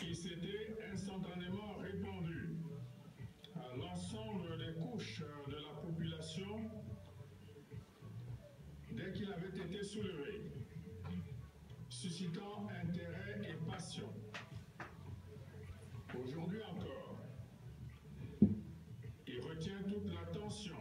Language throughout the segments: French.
Il s'était instantanément répandu à l'ensemble des couches de la population dès qu'il avait été soulevé, suscitant intérêt et passion. Aujourd'hui encore, il retient toute l'attention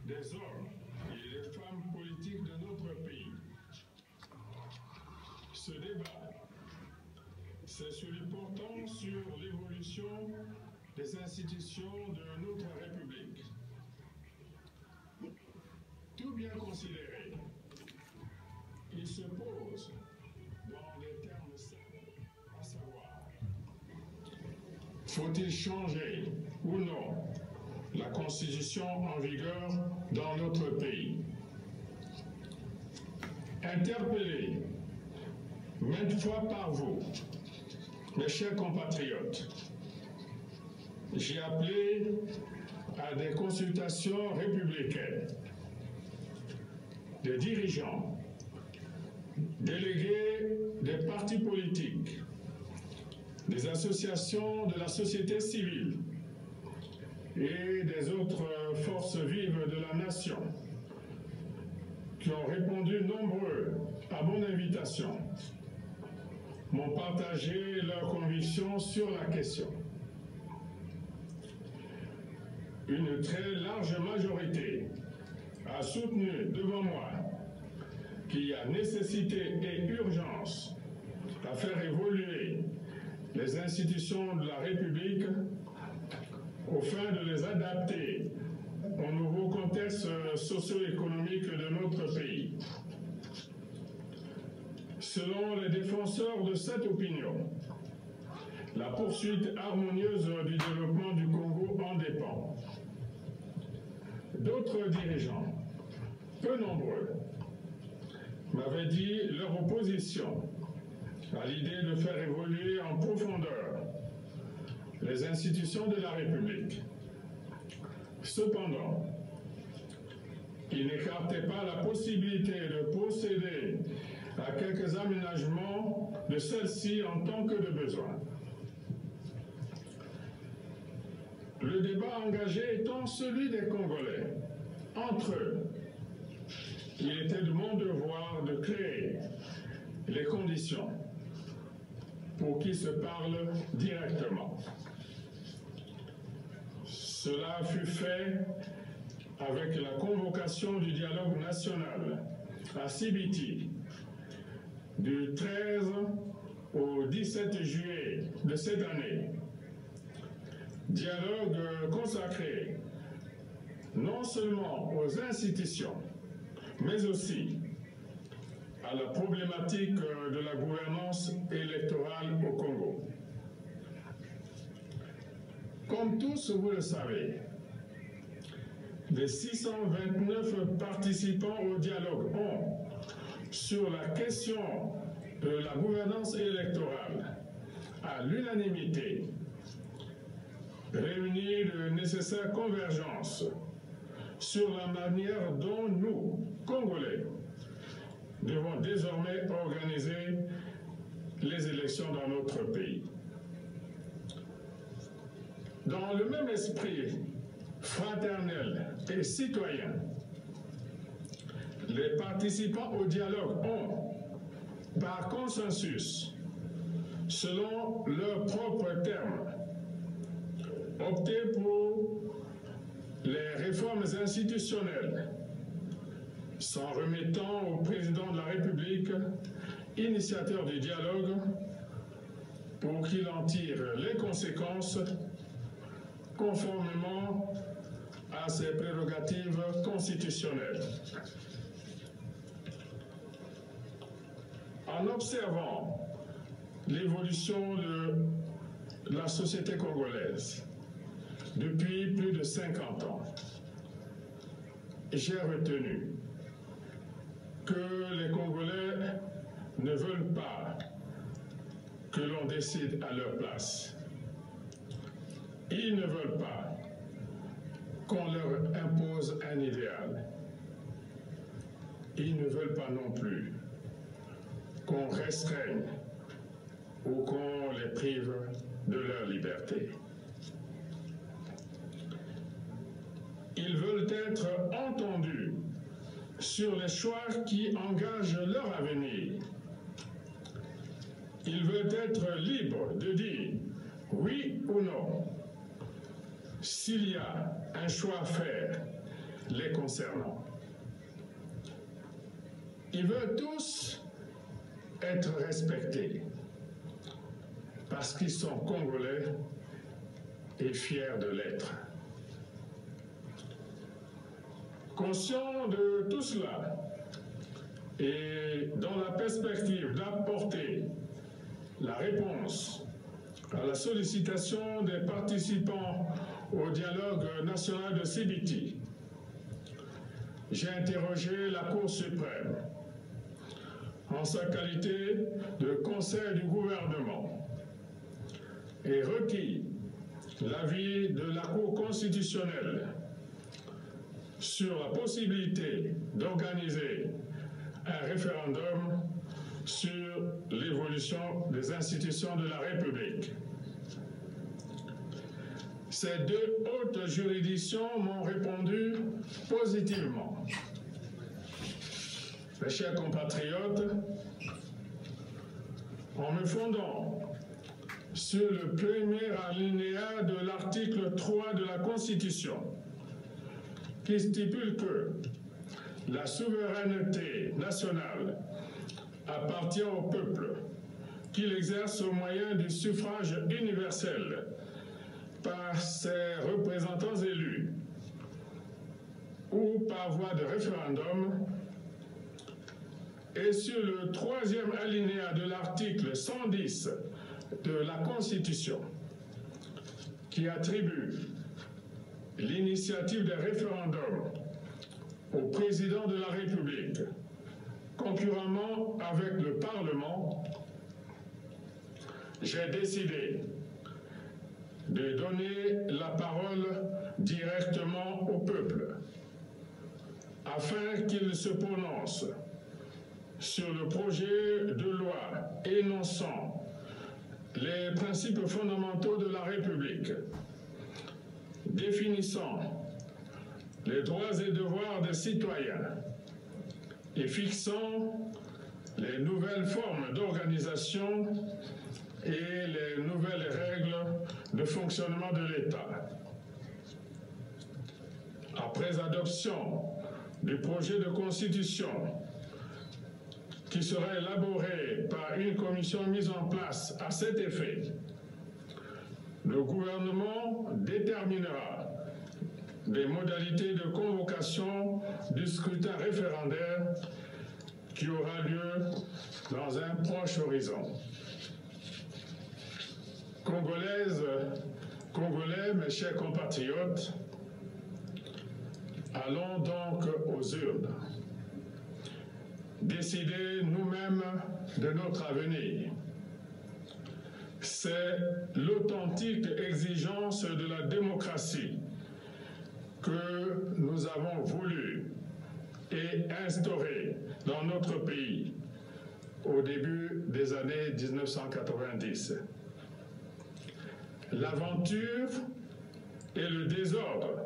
des hommes et des femmes politiques de notre pays. Ce débat, c'est celui portant sur l'évolution des institutions de notre République. Tout bien considéré, il se pose dans des termes simples, à savoir, faut-il changer ou non la Constitution en vigueur dans notre pays? Interpellé maintes fois par vous, mes chers compatriotes, j'ai appelé à des consultations républicaines des dirigeants, délégués des partis politiques, des associations de la société civile et des autres forces vives de la nation qui ont répondu nombreux à mon invitation, m'ont partagé leurs convictions sur la question. Une très large majorité a soutenu devant moi qu'il y a nécessité et urgence à faire évoluer les institutions de la République au fin de les adapter au nouveau contexte socio-économique de notre pays. Selon les défenseurs de cette opinion, la poursuite harmonieuse du développement du Congo en dépend. D'autres dirigeants, peu nombreux, m'avaient dit leur opposition à l'idée de faire évoluer en profondeur les institutions de la République. Cependant, ils n'écartaient pas la possibilité de procéder à quelques aménagements de celle-ci en tant que de besoin. Le débat engagé étant celui des Congolais. Entre eux, il était de mon devoir de créer les conditions pour qu'ils se parlent directement. Cela fut fait avec la convocation du dialogue national à Sibiti du 13 au 17 juillet de cette année. Dialogue consacré non seulement aux institutions, mais aussi à la problématique de la gouvernance électorale au Congo. Comme tous vous le savez, les 629 participants au dialogue ont, sur la question de la gouvernance électorale, à l'unanimité, réuni de nécessaires convergences sur la manière dont nous, Congolais, devons désormais organiser les élections dans notre pays. Dans le même esprit fraternel et citoyen, les participants au dialogue ont, par consensus, selon leurs propres termes, opté pour les réformes institutionnelles, s'en remettant au président de la République, initiateur du dialogue, pour qu'il en tire les conséquences conformément à ses prérogatives constitutionnelles. En observant l'évolution de la société congolaise depuis plus de 50 ans, j'ai retenu que les Congolais ne veulent pas que l'on décide à leur place. Ils ne veulent pas qu'on leur impose un idéal. Ils ne veulent pas non plus qu'on restreigne ou qu'on les prive de leur liberté. Ils veulent être entendus sur les choix qui engagent leur avenir. Ils veulent être libres de dire oui ou non s'il y a un choix à faire les concernant. Ils veulent tous être respectés parce qu'ils sont congolais et fiers de l'être. Conscient de tout cela et dans la perspective d'apporter la réponse à la sollicitation des participants au dialogue national de Sibiti, j'ai interrogé la Cour suprême en sa qualité de conseil du gouvernement et requis l'avis de la Cour constitutionnelle sur la possibilité d'organiser un référendum sur l'évolution des institutions de la République. Ces deux hautes juridictions m'ont répondu positivement. Mes chers compatriotes, en me fondant sur le premier alinéa de l'article 3 de la Constitution, qui stipule que la souveraineté nationale appartient au peuple, qu'il exerce au moyen du suffrage universel par ses représentants élus ou par voie de référendum, et sur le troisième alinéa de l'article 110 de la Constitution, qui attribue l'initiative des référendums au président de la République, concurremment avec le Parlement, j'ai décidé de donner la parole directement au peuple, afin qu'il se prononce sur le projet de loi énonçant les principes fondamentaux de la République, définissant les droits et devoirs des citoyens et fixant les nouvelles formes d'organisation et les nouvelles règles de fonctionnement de l'État. Après adoption du projet de constitution qui sera élaboré par une commission mise en place à cet effet, le gouvernement déterminera les modalités de convocation du scrutin référendaire qui aura lieu dans un proche horizon. Congolaises, Congolais, mes chers compatriotes, allons donc aux urnes. Décider nous-mêmes de notre avenir. C'est l'authentique exigence de la démocratie que nous avons voulu et instaurée dans notre pays au début des années 1990. L'aventure et le désordre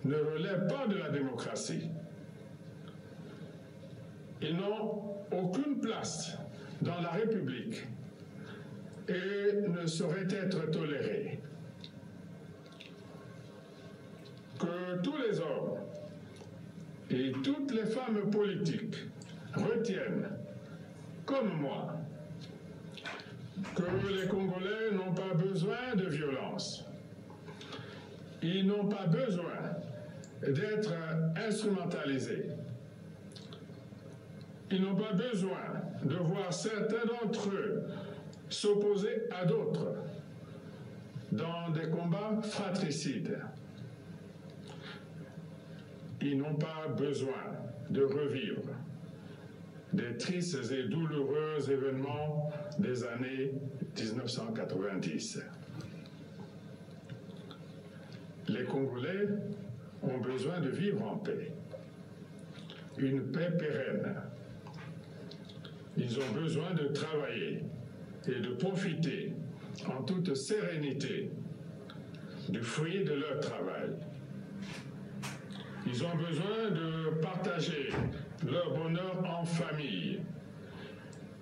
ne relèvent pas de la démocratie. Ils n'ont aucune place dans la République et ne sauraient être tolérés. Que tous les hommes et toutes les femmes politiques retiennent, comme moi, que les Congolais n'ont pas besoin de violence. Ils n'ont pas besoin d'être instrumentalisés. Ils n'ont pas besoin de voir certains d'entre eux s'opposer à d'autres dans des combats fratricides. Ils n'ont pas besoin de revivre des tristes et douloureux événements des années 1990. Les Congolais ont besoin de vivre en paix, une paix pérenne. Ils ont besoin de travailler et de profiter en toute sérénité du fruit de leur travail. Ils ont besoin de partager leur bonheur en famille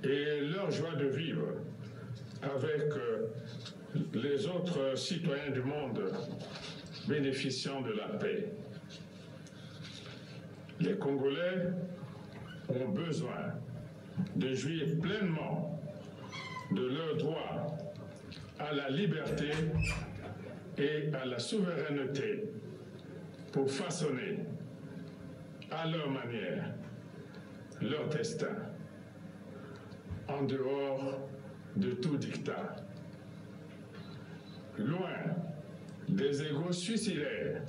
et leur joie de vivre avec les autres citoyens du monde bénéficiant de la paix. Les Congolais ont besoin de jouir pleinement de leur droit à la liberté et à la souveraineté pour façonner à leur manière leur destin en dehors de tout dictat. Loin des égos suicidaires,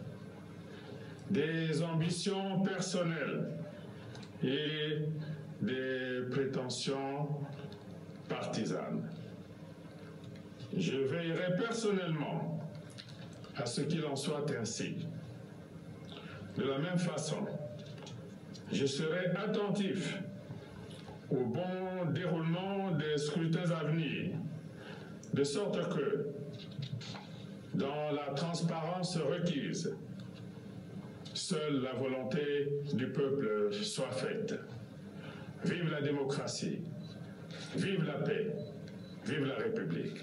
des ambitions personnelles et des prétentions partisanes. Je veillerai personnellement à ce qu'il en soit ainsi. De la même façon, je serai attentif au bon déroulement des scrutins à venir, de sorte que, dans la transparence requise, seule la volonté du peuple soit faite. Vive la démocratie, vive la paix, vive la République.